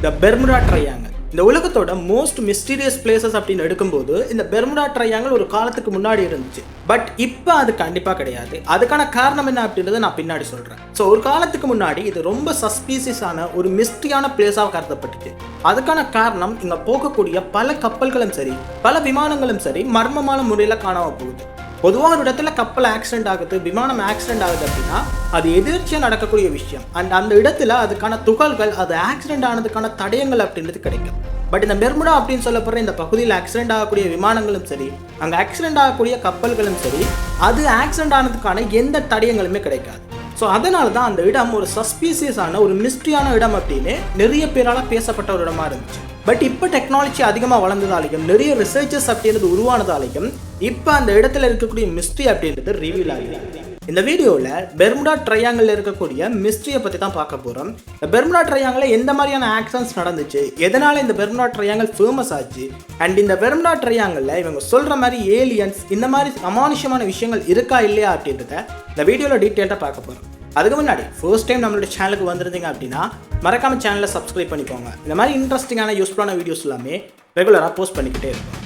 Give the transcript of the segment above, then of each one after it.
த Bermuda triangle. இந்த உலகத்தோட most mysterious places அப்படின்னு எடுக்கும்போது இந்த பெர்முடா ட்ரையாங்கிள் ஒரு காலத்துக்கு முன்னாடி இருந்துச்சு. பட் இப்போ அது கண்டிப்பாக கிடையாது. அதுக்கான காரணம் என்ன அப்படின்றத நான் பின்னாடி சொல்கிறேன். ஸோ ஒரு காலத்துக்கு முன்னாடி இது ரொம்ப சஸ்பீசியஸான ஒரு மிஸ்ட்ரியான பிளேஸாக கருதப்பட்டுச்சு. அதுக்கான காரணம் இங்கே போகக்கூடிய பல கப்பல்களும் சரி, பல விமானங்களும் சரி மர்மமான முறையில் காணாமல் போகுது. பொதுவாக ஒரு இடத்துல கப்பல் ஆக்சிடென்ட் ஆகுது, விமானம் ஆக்சிடென்ட் ஆகுது அப்படின்னா அது எதிர்ச்சியாக நடக்கக்கூடிய விஷயம். அண்ட் அந்த இடத்துல அதுக்கான துகள்கள், அது ஆக்சிடென்ட் ஆனதுக்கான தடயங்கள் அப்படின்றது கிடைக்கும். பட் இந்த பெர்முடா அப்படின்னு சொல்லப்படுற இந்த பகுதியில் ஆக்சிடென்ட் ஆகக்கூடிய விமானங்களும் சரி, அங்கே ஆக்சிடென்ட் ஆகக்கூடிய கப்பல்களும் சரி, அது ஆக்சிடென்ட் ஆனதுக்கான எந்த தடயங்களுமே கிடைக்காது. ஸோ அதனால தான் அந்த இடம் ஒரு சஸ்பீசியஸான ஒரு மிஸ்ட்ரியான இடம் அப்படின்னு நிறைய பேரால் பேசப்பட்ட ஒரு இடமா இருந்துச்சு. பட் இப்போ டெக்னாலஜி அதிகமாக வளர்ந்ததாலையும் நிறைய ரிசர்ச்சஸ் அப்படின்றது உருவானதாலையும் இப்போ அந்த இடத்துல இருக்கக்கூடிய மிஸ்ட்ரி அப்படின்றது ரிவீல் ஆகிடுது. இந்த வீடியோவில் பெர்முடா ட்ரையாங்கிள் இருக்கக்கூடிய மிஸ்ட்ரியை பற்றி தான் பார்க்க போகிறோம். இந்த பெர்முடா ட்ரையாங்கில் எந்த மாதிரியான ஆக்ஷன்ஸ் நடந்துச்சு, எதனால் இந்த பெர்முடா ட்ரையாங்கிள் ஃபேமஸ் ஆச்சு, அண்ட் இந்த பெர்முடா ட்ரையாங்கிளில் இவங்க சொல்கிற மாதிரி ஏலியன்ஸ் இந்த மாதிரி அமானுஷமான விஷயங்கள் இருக்கா இல்லையா அப்படின்றத இந்த வீடியோவில் டீட்டெயிலாக பார்க்க போகிறோம். அதுக்கு முன்னாடி ஃபர்ஸ்ட் டைம் நம்மளோட சேனலுக்கு வந்திருந்தீங்க அப்படின்னா மறக்காம சேனலை சப்ஸ்கிரைப் பண்ணிக்கோங்க. இந்த மாதிரி இன்ட்ரெஸ்டிங்கான யூஸ்ஃபுல்லான வீடியோஸ் எல்லாமே ரெகுலராக போஸ்ட் பண்ணிக்கிட்டே இருக்கும்.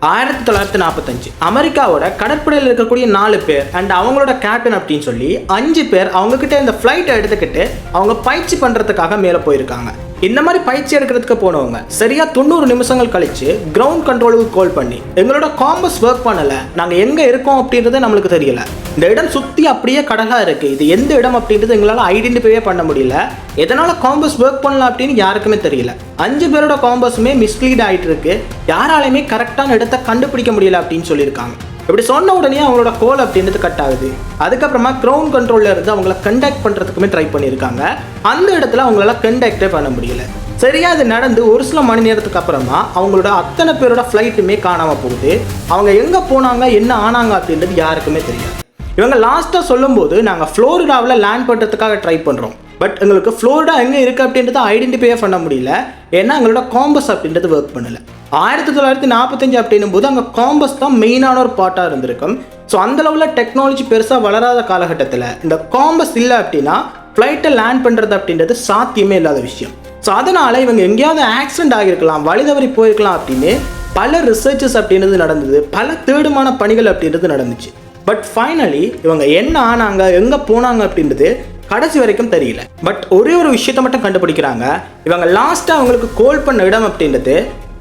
1945 அமெரிக்காவோட கடற்படையில் இருக்கக்கூடிய 4 பேர் அண்ட் அவங்களோட கேப்டன் அப்படின்னு சொல்லி 5 பேர் அவங்க கிட்ட இந்த ஃப்ளைட்டை எடுத்துக்கிட்டு அவங்க பயிற்சி பண்றதுக்காக மேலே போயிருக்காங்க. இந்த மாதிரி பயிற்சி எடுக்கிறதுக்கு போனவங்க சரியா 90 நிமிஷங்கள் கழிச்சு கிரவுண்ட் கண்ட்ரோலுக்கு கால் பண்ணி எங்களோட காம்பஸ் ஒர்க் பண்ணல, நாங்க எங்க இருக்கோம் அப்படின்றது நம்மளுக்கு தெரியல, இந்த இடம் சுத்தி அப்படியே கடலா இருக்கு, இது எந்த இடம் அப்படின்றது எங்களால ஐடென்டிஃபையே பண்ண முடியல, எதனால காம்பஸ் ஒர்க் பண்ணல அப்படின்னு யாருக்குமே தெரியல, 5 பேரோட காம்பஸுமே மிஸ்லீட் ஆயிட்டு இருக்கு, யாராலையுமே கரெக்டான இடத்தை கண்டுபிடிக்க முடியல அப்படின்னு சொல்லியிருக்காங்க. இப்படி சொன்ன உடனே அவங்களோட கோல் அப்படின்றது கட் ஆகுது. அதுக்கப்புறமா கிரவுண்ட் கண்ட்ரோல்ல இருந்து அவங்கள கண்டாக்ட் பண்றதுக்குமே ட்ரை பண்ணியிருக்காங்க. அந்த இடத்துல அவங்களால கண்டாக்டே பண்ண முடியல. சரியா அது நடந்து ஒரு சில மணி நேரத்துக்கு அப்புறமா அவங்களோட அத்தனை பேரோட ஃப்ளைட்டுமே காணாம போகுது. அவங்க எங்க போனாங்க, என்ன ஆனாங்க அப்படின்றது யாருக்குமே தெரியாது. இவங்க லாஸ்டா சொல்லும் போது நாங்க புளோரிடாவில் லேண்ட் பண்றதுக்காக ட்ரை பண்றோம், பட் எங்களுக்கு ஃப்ளோரிடா எங்கே இருக்குது அப்படின்றத ஐடென்டிஃபையே பண்ண முடியல, ஏன்னா எங்களோட காம்பஸ் அப்படின்றது ஒர்க் பண்ணல. 1945 அப்படின்னும் போது அங்கே காம்பஸ் தான் மெயினான ஒரு பார்ட்டாக இருந்திருக்கும். ஸோ அந்த அளவில் டெக்னாலஜி பெருசாக வளராத காலகட்டத்தில் இந்த காம்பஸ் இல்லை அப்படின்னா ஃப்ளைட்டை லேண்ட் பண்ணுறது அப்படின்றது சாத்தியமே இல்லாத விஷயம். ஸோ அதனால் இவங்க எங்கேயாவது ஆக்சிடென்ட் ஆகியிருக்கலாம், வழி தவறி போயிருக்கலாம் அப்படின்னு பல ரிசர்ச்சஸ் அப்படின்றது நடந்தது, பல தேடுமான பணிகள் அப்படின்றது நடந்துச்சு. பட் ஃபைனலி இவங்க என்ன ஆனாங்க, எங்கே போனாங்க அப்படின்றது கடைசி வரைக்கும் தெரியல. பட் ஒரே ஒரு விஷயத்தை மட்டும் கண்டுபிடிக்கிறாங்க. இவங்க லாஸ்ட்டாக அவங்களுக்கு கோல் பண்ண இடம் அப்படின்றது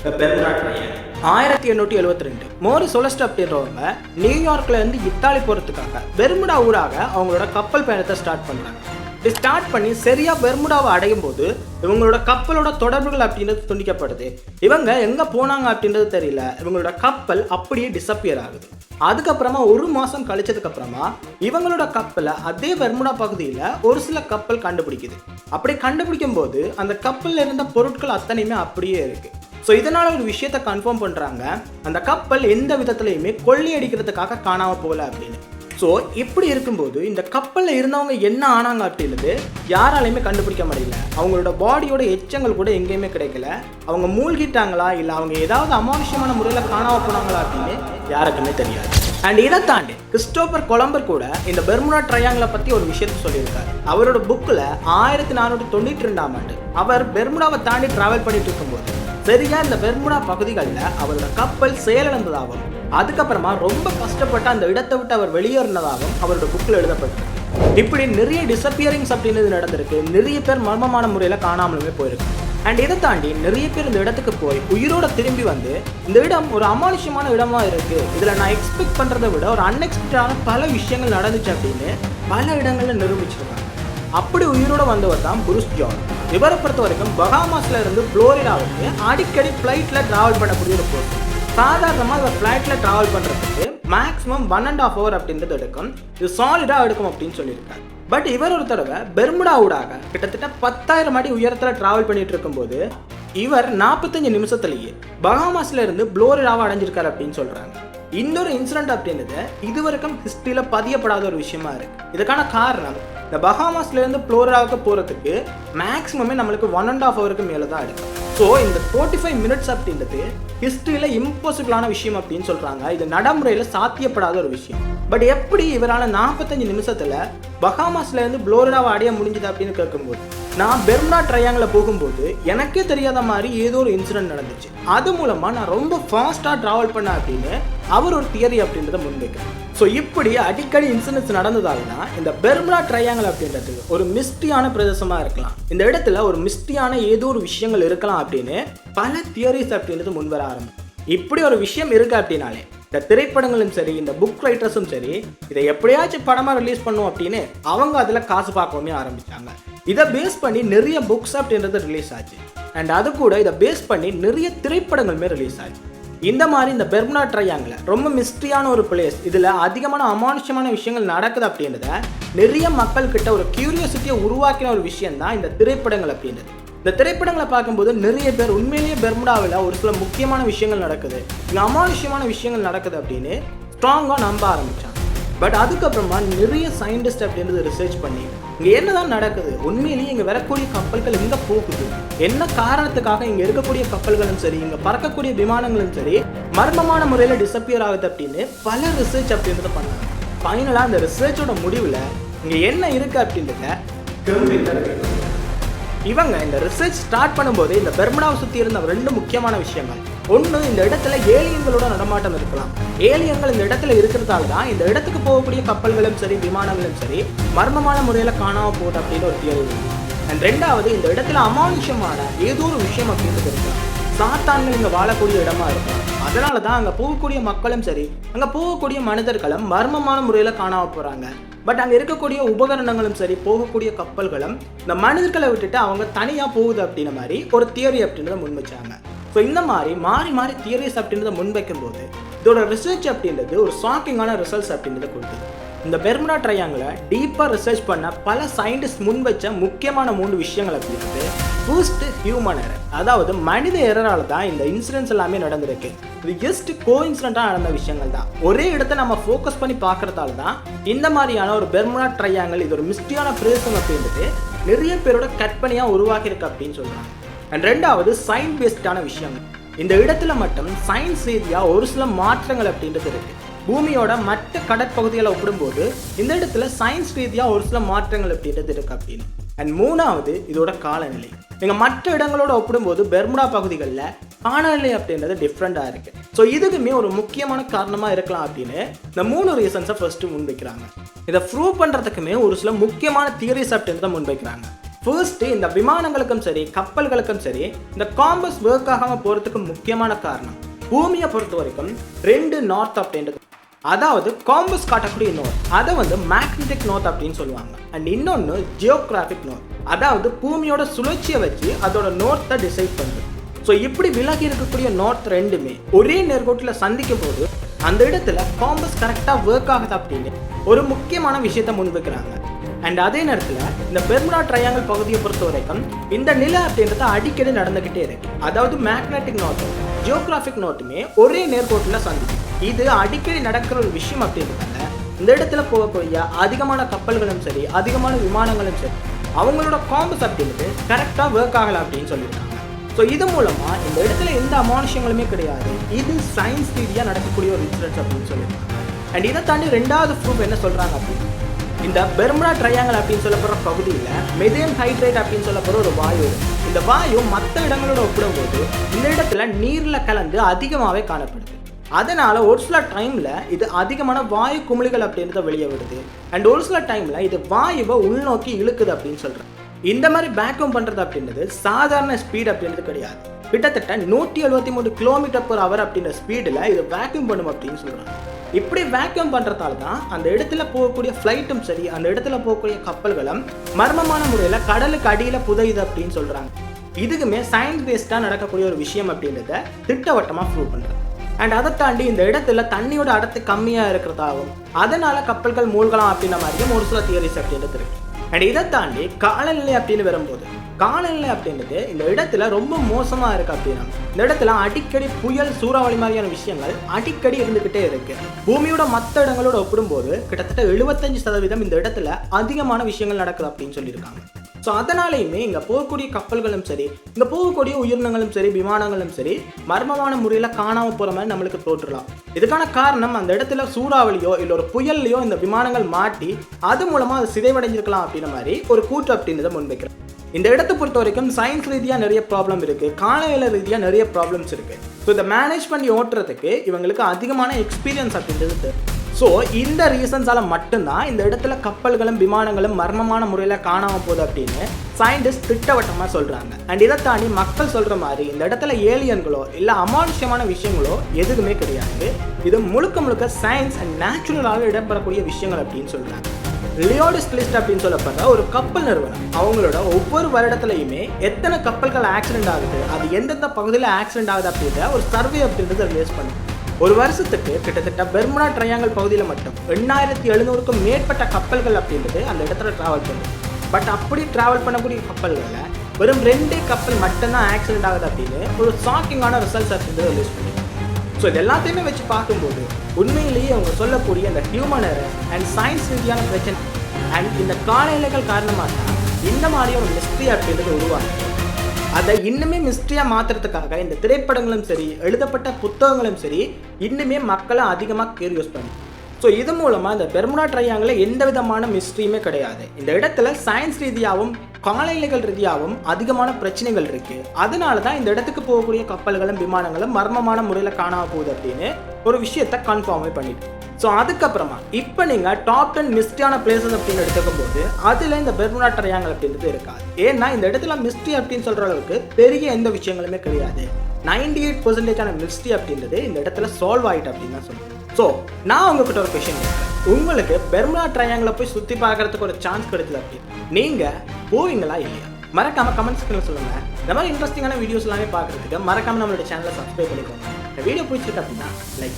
1872 மோரிஸ் சொலஸ்ட் அப்படின்றவங்க நியூயார்க்ல இருந்து இத்தாலி போகிறதுக்காக பெர்முடா ஊராக அவங்களோட கப்பல் பயணத்தை ஸ்டார்ட் பண்ணுறாங்க. ஸ்டார்ட் பண்ணி சரியா பெர்முடாவை அடையும் போது இவங்களோட கப்பலோட தொடர்புகள் அப்படின்றது துண்டிக்கப்படுது. இவங்க எங்க போனாங்க அப்படின்றது தெரியல. இவங்களோட கப்பல் அப்படியே டிசப்பியர் ஆகுது. அதுக்கப்புறமா ஒரு மாசம் கழிச்சதுக்கு அப்புறமா இவங்களோட கப்பலை அதே பெர்முடா பகுதியில் ஒரு சில கப்பல் கண்டுபிடிக்குது. அப்படி கண்டுபிடிக்கும் போது அந்த கப்பல்ல இருந்த பொருட்கள் அத்தனையுமே அப்படியே இருக்கு. ஸோ இதனால ஒரு விஷயத்தை கன்ஃபார்ம் பண்றாங்க, அந்த கப்பல் எந்த விதத்துலையுமே கொள்ளை அடிக்கிறதுக்காக காணாம போகல அப்படின்னு. ஸோ இப்படி இருக்கும்போது இந்த கப்பலில் இருந்தவங்க என்ன ஆனாங்க அப்படின்றது யாராலையுமே கண்டுபிடிக்க முடியல. அவங்களோட பாடியோட எச்சங்கள் கூட எங்கேயுமே கிடைக்கல. அவங்க மூழ்கிட்டாங்களா இல்லை அவங்க ஏதாவது அமானுஷ்யமான முறையில் காணாம போனாங்களா அப்படின்னு யாருக்குமே தெரியாது. அண்ட் இதை தாண்டி கிறிஸ்டோபர் கொலம்பர் கூட இந்த பெர்முடா ட்ரையாங்கிளை பற்றி ஒரு விஷயத்தை சொல்லியிருக்காரு. அவரோட புக்கில் 1492 அவர் பெர்முடாவை தாண்டி டிராவல் பண்ணிட்டு இருக்கும்போது சரியா இந்த பெர்முடா பகுதிகளில் அவரோட கப்பல் செயலிழந்ததாகவும் அதுக்கப்புறமா ரொம்ப கஷ்டப்பட்டு அந்த இடத்தை விட்டு அவர் வெளியேறினதாகவும் அவரோட புக்கில் எழுதப்பட்டிருக்கு. இப்படி நிறைய டிசப்பியரிங்ஸ் அப்படின்றது நடந்திருக்கு. நிறைய பேர் மர்மமான முறையில் காணாமலுமே போயிருக்கு. அண்ட் இதை தாண்டி நிறைய பேர் இந்த இடத்துக்கு போய் உயிரோட திரும்பி வந்து இந்த இடம் ஒரு அமானுஷ்யமான இடமா இருக்கு, இதில் நான் எக்ஸ்பெக்ட் பண்ணுறதை விட ஒரு அன்எக்ஸ்பெக்டான பல விஷயங்கள் நடந்துச்சு அப்படின்னு பல இடங்களில் நிரூபிச்சிருக்காங்க. அப்படி உயிரோட வந்தவர் தான் புரூஸ் ஜான். இவரை பொறுத்த வரைக்கும் பஹாமாஸ்ல இருந்து புளோரிடாவுக்கு அடிக்கடி ஃப்ளைட்ல டிராவல் பண்ணக்கூடிய ஒரு போர்ட். சாதாரணமாக இவர் ஃப்ளைட்ல டிராவல் பண்ணுறதுக்கு மேக்ஸிமம் 1.5 hour அப்படின்றது எடுக்கும். இது சாலிடாக எடுக்கும் அப்படின்னு சொல்லியிருக்காரு. பட் இவர் ஒரு தடவை பெர்முடா ஊடாக கிட்டத்தட்ட 10,000 அடி உயரத்தில் டிராவல் பண்ணிட்டு இருக்கும்போது இவர் 45 நிமிஷத்துலேயே பஹாமாஸ்ல இருந்து புளோரிடாவை அடைஞ்சிருக்காரு அப்படின்னு சொல்றாங்க. இன்னொரு இன்சிடென்ட் அப்படின்றது இதுவரைக்கும் ஹிஸ்டரியில் பதியப்படாத ஒரு விஷயமா இருக்கு. இதுக்கான காரணம் இந்த பஹாமாஸ்ல இருந்து புளோரிடாவுக்கு போகிறதுக்கு மேக்ஸிமமே நம்மளுக்கு 1.5 hour மேலே தான் எடுக்கும். ஸோ இந்த 45 மினிட்ஸ் அப்படின்றது ஹிஸ்ட்ரியில் இம்பாசிபிளான விஷயம் அப்படின்னு சொல்கிறாங்க. இது நடைமுறையில் சாத்தியப்படாத ஒரு விஷயம். பட் எப்படி இவரால் 45 நிமிஷத்தில் பஹாமாஸ்லேருந்து புளோரிடாவை அடைய முடிஞ்சது அப்படின்னு கேட்கும்போது, நான் பெர்முடா ட்ரையாங்கில் போகும்போது எனக்கே தெரியாத மாதிரி ஏதோ ஒரு இன்சிடென்ட் நடந்துச்சு, அது மூலமாக நான் ரொம்ப ஃபாஸ்ட்டாக ட்ராவல் பண்ணேன் அப்படின்னு அவர் ஒரு தியரி அப்படின்றத முன்வைக்கிறேன். ஸோ இப்படி அடிக்கடி இன்சிடென்ட்ஸ் நடந்ததால் தான் இந்த பெர்முடா ட்ரையாங்கிள் அப்படின்றது ஒரு மிஸ்டியான பிரதேசமாக இருக்கலாம், இந்த இடத்துல ஒரு மிஸ்டியான ஏதோ ஒரு விஷயங்கள் இருக்கலாம் அப்படின்னு பல தியரிஸ் அப்படின்றது முன்வர ஆரம்பிக்கும். இப்படி ஒரு விஷயம் இருக்கு அப்படின்னாலே இந்த திரைப்படங்களும் சரி, இந்த புக் ரைட்டர்ஸும் சரி, இதை எப்படியாச்சும் படமாக ரிலீஸ் பண்ணும் அப்படின்னு அவங்க அதில் காசு பார்க்கவுமே ஆரம்பித்தாங்க. இதை பேஸ் பண்ணி நிறைய புக்ஸ் அப்படின்றது ரிலீஸ் ஆச்சு. அண்ட் அது கூட இதை பேஸ் பண்ணி நிறைய திரைப்படங்களுமே ரிலீஸ் ஆச்சு. இந்த மாதிரி இந்த பெர்முடா ட்ரையாங்கில் ரொம்ப மிஸ்ட்ரியான ஒரு பிளேஸ், இதில் அதிகமான அமானுஷ்யமான விஷயங்கள் நடக்குது அப்படின்றத நிறைய மக்கள்கிட்ட ஒரு கியூரியாசிட்டியை உருவாக்கின ஒரு விஷயம் தான் இந்த திரைப்படங்கள் அப்படின்றது. இந்த திரைப்படங்களை பார்க்கும்போது நிறைய பேர் உண்மையிலேயே பெர்முடாவில் ஒரு சில முக்கியமான விஷயங்கள் நடக்குது, இங்கே அமானுஷ்யமான விஷயங்கள் நடக்குது அப்படின்னு ஸ்ட்ராங்காக நம்ப ஆரம்பித்தாங்க. பட் அதுக்கப்புறமா நிறைய சயின்டிஸ்ட் அப்படின்றது ரிசர்ச் பண்ணி இங்கே என்னதான் நடக்குது, உண்மையிலேயே இங்கே வரக்கூடிய கப்பல்கள் எங்கே போகுது, என்ன காரணத்துக்காக இங்கே இருக்கக்கூடிய கப்பல்களும் சரி, இங்கே பறக்கக்கூடிய விமானங்களும் சரி மர்மமான முறையில் டிஸப்பியர் ஆகுது அப்படின்னு பல ரிசர்ச் அப்படின்றத பண்ணாங்க. ஃபைனலாக அந்த ரிசர்ச்சோட முடிவில் இங்கே என்ன இருக்குது அப்படின்றத இவங்க இந்த ரிசர்ச் ஸ்டார்ட் பண்ணும்போது இந்த பெர்முடாவை சுற்றி இருந்த 2 முக்கியமான விஷயங்கள். ஒன்று, இந்த இடத்துல ஏலியன்களோட நடமாட்டம் இருக்கலாம். ஏலியன்கள் இந்த இடத்துல இருக்கிறதால தான் இந்த இடத்துக்கு போகக்கூடிய கப்பல்களும் சரி, விமானங்களும் சரி மர்மமான முறையில் காணாமல் போகுது அப்படின்னு ஒரு தியரி. அண்ட் 2வது, இந்த இடத்துல அமானுஷ்யமான ஏதோ ஒரு விஷயம் அப்படின்றது இருக்கலாம். சாத்தான்கள் இங்கே வாழக்கூடிய இடமா இருக்கலாம். அதனால தான் அங்கே போகக்கூடிய மக்களும் சரி, அங்கே போகக்கூடிய மனிதர்களும் மர்மமான முறையில் காணாமல் போகிறாங்க. பட் அங்கே இருக்கக்கூடிய உபகரணங்களும் சரி, போகக்கூடிய கப்பல்களும் இந்த மனிதர்களை விட்டுட்டு அவங்க தனியாக போகுது அப்படின்ற மாதிரி ஒரு தியரி அப்படின்றத முன்வைச்சாங்க. ஸோ இந்த மாதிரி மாறி மாறி தியரிஸ் அப்படின்றத முன்வைக்கும் போது இதோட ரிசர்ச் அப்படின்றது ஒரு ஷாக்கிங்கான ரிசல்ட்ஸ் அப்படின்றத கொடுத்தது. இந்த பெர்முடா ட்ரையாங்கிளை டீப்பாக ரிசர்ச் பண்ண பல சயின்டிஸ்ட் முன்வைச்ச முக்கியமான 3 விஷயங்கள் அப்படின்றது. ஃபர்ஸ்ட், ஹியூமன் எரர், அதாவது மனித எரரால் தான் இந்த இன்சிடென்ட்ஸ் எல்லாமே நடந்திருக்கு. இது ஜஸ்ட் கோஇன்சிடென்ட்டாக நடந்த விஷயங்கள் தான். ஒரே இடத்த நம்ம ஃபோக்கஸ் பண்ணி பார்க்கறதால தான் இந்த மாதிரியான ஒரு பெர்முடா ட்ரையாங்கிள் இது ஒரு மிஸ்டியான பிரதேசம் அப்படின்றது நிறைய பேரோட கற்பனையாக உருவாக்கியிருக்கு அப்படின்னு சொல்கிறாங்க. அண்ட் 2வது, சயின்ஸ் பேஸ்டான விஷயங்கள். இந்த இடத்துல மட்டும் சயின்ஸ் ரீதியாக ஒரு சில மாற்றங்கள் அப்படின்றது இருக்குது. பூமியோட மற்ற கடற்பகுதிகளை ஒப்பிடும்போது இந்த இடத்துல சயின்ஸ் ரீதியாக ஒரு சில மாற்றங்கள் அப்படின்றது இருக்குது அப்படின்னு. அண்ட் 3வது, இதோட காலநிலை. நீங்கள் மற்ற இடங்களோட ஒப்பிடும்போது பெர்முடா பகுதிகளில் காலநிலை அப்படின்றது டிஃப்ரெண்ட்டாக இருக்குது. ஸோ இதுக்குமே ஒரு முக்கியமான காரணமாக இருக்கலாம் அப்படின்னு இந்த 3 ரீசன்ஸை ஃபர்ஸ்ட்டு முன்வைக்கிறாங்க. இதை ப்ரூவ் பண்ணுறதுக்குமே ஒரு சில முக்கியமான தியரிஸ் அப்படின்றத முன்வைக்கிறாங்க. ஃபர்ஸ்ட்டு, இந்த விமானங்களுக்கும் சரி, கப்பல்களுக்கும் சரி இந்த காம்பஸ் ஒர்க் ஆகாமல் போகிறதுக்கு முக்கியமான காரணம் பூமியை பொறுத்த வரைக்கும் 2 நார்த் அப்படின்றது. அதாவது காம்பஸ் காட்டக்கூடிய நோர்த், அதை மேக்னெட்டிக் நார்த் அப்படின்னு சொல்லுவாங்க. அண்ட் இன்னொன்று ஜியோகிராஃபிக் நார்த், அதாவது பூமியோட சுழற்சியை வச்சு அதோட நார்த்தை டிசைட் பண்ணுது. ஸோ இப்படி விலகி இருக்கக்கூடிய நார்த் 2மே ஒரே நேர்கோட்டில் சந்திக்கும் போது அந்த இடத்துல காம்பஸ் கரெக்டாக ஒர்க் ஆகுது அப்படின்னு ஒரு முக்கியமான விஷயத்தை முன்வைக்கிறாங்க. அண்ட் அதே நேரத்தில் இந்த பெர்முடா ட்ரையாங்கிள் பகுதியை பொறுத்த வரைக்கும் இந்த நிலை அப்படின்றது அடிக்கடி நடந்துக்கிட்டே இருக்கு. அதாவது மேக்னெட்டிக் நார்த்தும் ஜியோகிராஃபிக் நார்த்துமே ஒரே நேர்கோட்டில் சந்திக்கும். இது அடிக்கடி நடக்கிற ஒரு விஷயம் அப்படின்றதால இந்த இடத்துல போகக்கூடிய அதிகமான கப்பல்களும் சரி, அதிகமான விமானங்களும் சரி அவங்களோட காம்பஸ் அப்படின்றது கரெக்டாக ஒர்க் ஆகலை அப்படின்னு சொல்லியிருக்காங்க. ஸோ இது மூலமாக இந்த இடத்துல எந்த அமானுஷ்யங்களுமே கிடையாது, இது சயின்ஸ் ரீதியாக நடக்கக்கூடிய ஒரு இன்சிடென்ட்ஸ் அப்படின்னு சொல்லியிருக்காங்க. அண்ட் இதை தாண்டி 2வது ப்ரூஃப் என்ன சொல்கிறாங்க அப்படின்னு, இந்த பெர்முடா ட்ரையாங்கிள் அப்படின்னு சொல்லப்படுற பகுதியில் மெதேன் ஹைட்ரேட் அப்படின்னு சொல்லப்படுற ஒரு வாயு. இந்த வாயு மற்ற இடங்களோட ஒப்பிடும்போது இந்த இடத்துல நீரில் கலந்து அதிகமாகவே காணப்படுது. அதனால் ஒரு சில டைமில் இது அதிகமான வாயு குமிழிகள் அப்படின்றத வெளியே விடுது. அண்ட் ஒரு சில டைமில் இது வாயுவை உள்நோக்கி இழுக்குது அப்படின்னு சொல்கிறேன். இந்த மாதிரி வேக்யூம் பண்ணுறது அப்படின்றது சாதாரண ஸ்பீட் அப்படின்றது கிடையாது. கிட்டத்தட்ட 173 km/h அப்படின்ற ஸ்பீடில் இது வேக்யூம் பண்ணும் அப்படின்னு சொல்கிறாங்க. இப்படி வேக்யூம் பண்ணுறதால தான் அந்த இடத்துல போகக்கூடிய ஃப்ளைட்டும் சரி, அந்த இடத்துல போகக்கூடிய கப்பல்களும் மர்மமான முறையில் கடலுக்கு அடியில் புதையுது அப்படின்னு சொல்கிறாங்க. இதுக்குமே சயின்ஸ் பேஸ்டாக நடக்கக்கூடிய ஒரு விஷயம் அப்படின்றத திட்டவட்டமாக ப்ரூவ் பண்ணுறாங்க. அண்ட் அதை தாண்டி இந்த இடத்துல தண்ணியோட அடர்த்தி கம்மியாக இருக்கிறதாகவும் அதனால கப்பல்கள் மூழ்கலாம் அப்படின்ற மாதிரியும் ஒரு சில தியரிஸ் அப்படின்றது இருக்கு. அண்ட் இதை தாண்டி காலநிலை அப்படின்னு வரும்போது காலநிலை அப்படின்றது இந்த இடத்துல ரொம்ப மோசமாக இருக்குது அப்படின்னா இந்த இடத்துல அடிக்கடி புயல், சூறாவளி மாதிரியான விஷயங்கள் அடிக்கடி இருந்துக்கிட்டே இருக்கு. பூமியோட மற்ற இடங்களோட ஒப்பிடும்போது கிட்டத்தட்ட 75% இந்த இடத்துல அதிகமான விஷயங்கள் நடக்குது அப்படின்னு சொல்லியிருக்காங்க. ஸோ அதனாலேயுமே இங்கே போகக்கூடிய கப்பல்களும் சரி, இங்கே போகக்கூடிய உயிரினங்களும் சரி, விமானங்களும் சரி மர்மமான முறையில் காணாமல் போகிற மாதிரி நம்மளுக்கு தோற்றலாம். இதுக்கான காரணம் அந்த இடத்துல சூறாவளியோ இல்லை ஒரு புயல்லையோ இந்த விமானங்கள் மாட்டி அது மூலமாக அது சிதைவடைஞ்சிருக்கலாம் அப்படின்ற மாதிரி ஒரு கூற்று அப்படின்றத முன்வைக்கிறேன். இந்த இடத்தை பொறுத்த வரைக்கும் சயின்ஸ் ரீதியாக நிறைய ப்ராப்ளம் இருக்குது, காலநிலை ரீதியாக நிறைய ப்ராப்ளம்ஸ் இருக்குது. ஸோ இதை மேனேஜ் பண்ணி ஓட்டுறதுக்கு இவங்களுக்கு அதிகமான எக்ஸ்பீரியன்ஸ் அப்படின்றது தெரியும். ஸோ இந்த ரீசன்ஸால் மட்டும்தான் இந்த இடத்துல கப்பல்களும் விமானங்களும் மர்மமான முறையில் காணாமல் போகுது அப்படின்னு சயின்டிஸ்ட் திட்டவட்டமாக சொல்கிறாங்க. அண்ட் இதை தாண்டி மக்கள் சொல்கிற மாதிரி இந்த இடத்துல ஏலியன்களோ இல்லை அமானுஷ்யமான விஷயங்களோ எதுவுமே கிடையாது. இது முழுக்க சயின்ஸ் அண்ட் நேச்சுரலாக இடம்பெறக்கூடிய விஷயங்கள் அப்படின்னு சொல்கிறாங்க. லியோடிஸ் லிஸ்ட் அப்படின்னு சொல்லப்படுற ஒரு கப்பல் நிறுவனம் அவங்களோட ஒவ்வொரு வருடத்துலையுமே எத்தனை கப்பல்கள் ஆக்சிடென்ட் ஆகுது, அது எந்தெந்த பகுதியில் ஆக்சிடென்ட் ஆகுது அப்படின்ற ஒரு சர்வே அப்படின்றத ரிலீஸ் பண்ணுது. ஒரு வருஷத்துக்கு கிட்டத்தட்ட பெர்முடா ட்ரையாங்கிள் பகுதியில் மட்டும் 8700க்கும் மேற்பட்ட கப்பல்கள் அப்படின்றது அந்த இடத்துல ட்ராவல் பண்ணுது. பட் அப்படி ட்ராவல் பண்ணக்கூடிய கப்பல்களில் வெறும் 2 கப்பல் மட்டும்தான் ஆக்சிடென்ட் ஆகுது அப்படின்னு ஒரு ஷாக்கிங்கான ரிசல்ட்ஸ் அப்படின்றத ரிலீஸ் பண்ணுது. ஸோ இது எல்லாத்தையுமே வச்சு பார்க்கும்போது உண்மையிலேயே அவங்க சொல்லக்கூடிய இந்த ஹியூமன் எரர் அண்ட் சயின்ஸ் ரீதியான பிரச்சனை அண்ட் இந்த காலநிலைகள் காரணமாக தான் இந்த மாதிரி ஒரு மிஸ்ட்ரி அப்படின்றது உருவாகுது. அதை இன்னுமே மிஸ்ட்ரியாக மாற்றுறதுக்காக இந்த திரைப்படங்களும் சரி, எழுதப்பட்ட புத்தகங்களும் சரி இன்னுமே மக்களை அதிகமாக கியூரியஸ் பண்ணுது. ஸோ இது மூலமாக இந்த பெர்முடா ட்ரையாங்கில் எந்த விதமான மிஸ்ட்ரியுமே கிடையாது. இந்த இடத்துல சயின்ஸ் ரீதியாகவும் காலநிலைகள் ரீதியாகவும் அதிகமான பிரச்சனைகள் இருக்குது. அதனால தான் இந்த இடத்துக்கு போகக்கூடிய கப்பல்களும் விமானங்களும் மர்மமான முறையில் காணாமல் போகுது அப்படின்னு ஒரு விஷயத்தை கன்ஃபார்மே பண்ணிட்டு. ஸோ அதுக்கப்புறமா இப்போ நீங்கள் டாப் 10 மிஸ்ட்ரியான பிளேசஸ் அப்படின்னு எடுத்துக்கும் போது அதில் இந்த பெர்முடா ட்ரையாங்கிள் அப்படின்றது இருக்காது. ஏன்னா இந்த இடத்துல மிஸ்ட்ரி அப்படின்னு சொல்கிற அளவுக்கு பெரிய எந்த விஷயங்களுமே கிடையாது. 98% மிஸ்ட்ரி அப்படின்றது இந்த இடத்துல சால்வ் ஆகிட்டு அப்படின்னு தான் சொல்லுவேன். ஸோ நான் உங்ககிட்ட ஒரு கொஷின் கேட்குறேன். உங்களுக்கு பெர்முடா ட்ரையாங்கிளை போய் சுற்றி பார்க்கறதுக்கு ஒரு சான்ஸ் கிடைச்சது அப்படின்னு நீங்கள் போவீங்களா இல்லையா? மறக்காமல் கமெண்ட் செக்ஷனில் சொல்லுங்கள். இந்த மாதிரி இன்ட்ரெஸ்டிங்கான வீடியோஸ் எல்லாமே பார்க்குறதுக்கு மறக்காமல் நம்மளோட சேனலை சப்ஸ்கிரைப் பண்ணிக்கோங்க. இந்த வீடியோ பிடிச்சிருக்கு அப்படின்னா லைக்